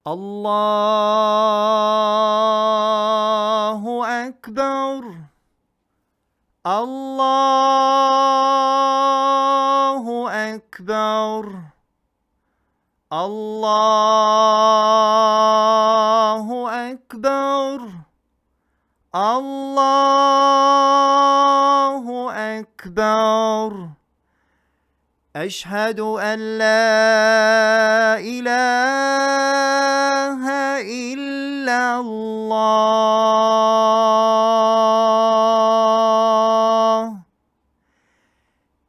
الله أكبر. الله أكبر. الله أكبر. الله أكبر. أشهد أن لا إله إلا الله.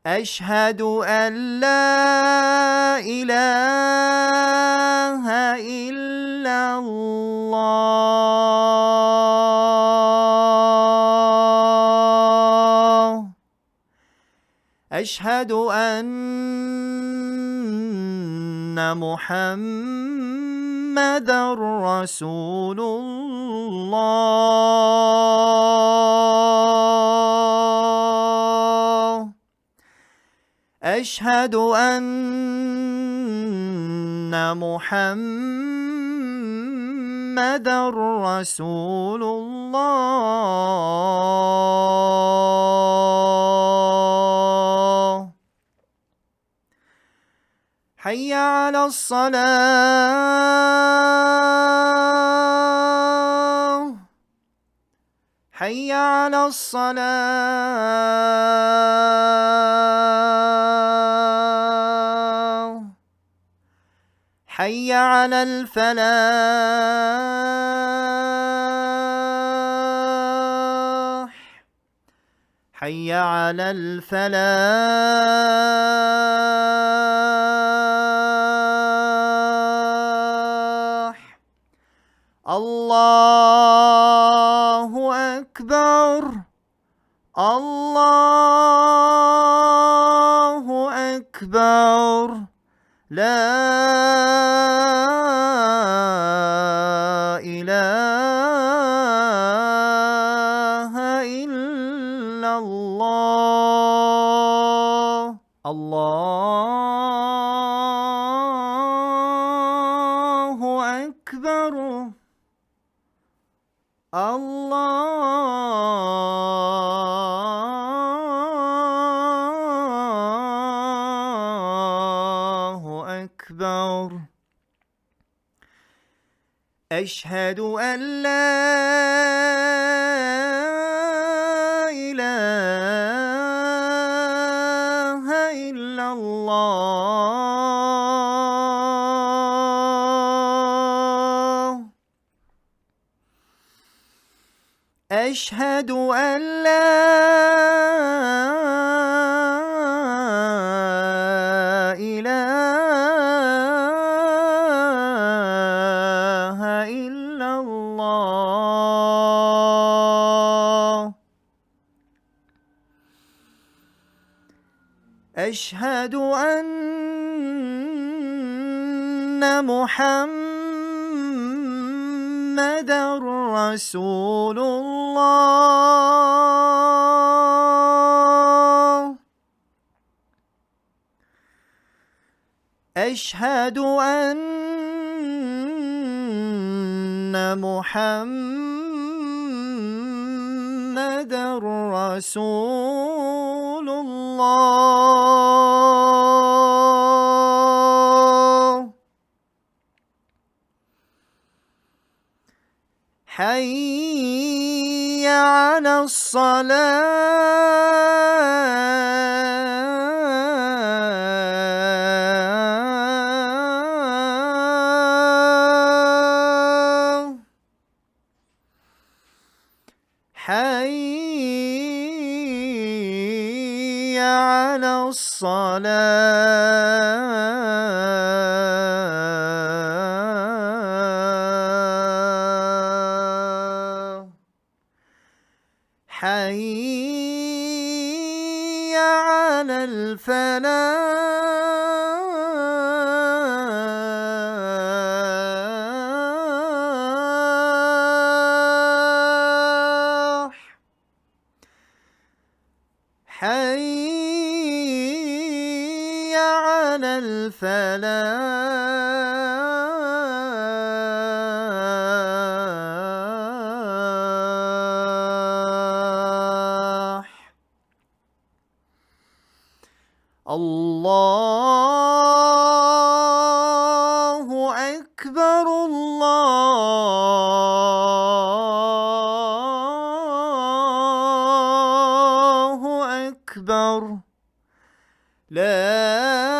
أشهد أن لا إله إلا الله. أشهد أن محمدًا رسول الله. أشهد أن محمدًا رسول الله. حي على الصلاة. حي على الصلاة. حي على الفلاح. حي على الفلاح. الله أكبر. الله أكبر. لا إله إلا الله. الله أكبر. الله أكبر. أشهد أن لا إله إلا الله. أشهد أن لا إله إلا الله. أشهد أن محمدًا رسول الله. أشهد أن محمدًا رسول الله. حي على الصلاة. حي على الصلاة. حي على الفلاح. حي على الفلاح. الله أكبر الله أكبر لا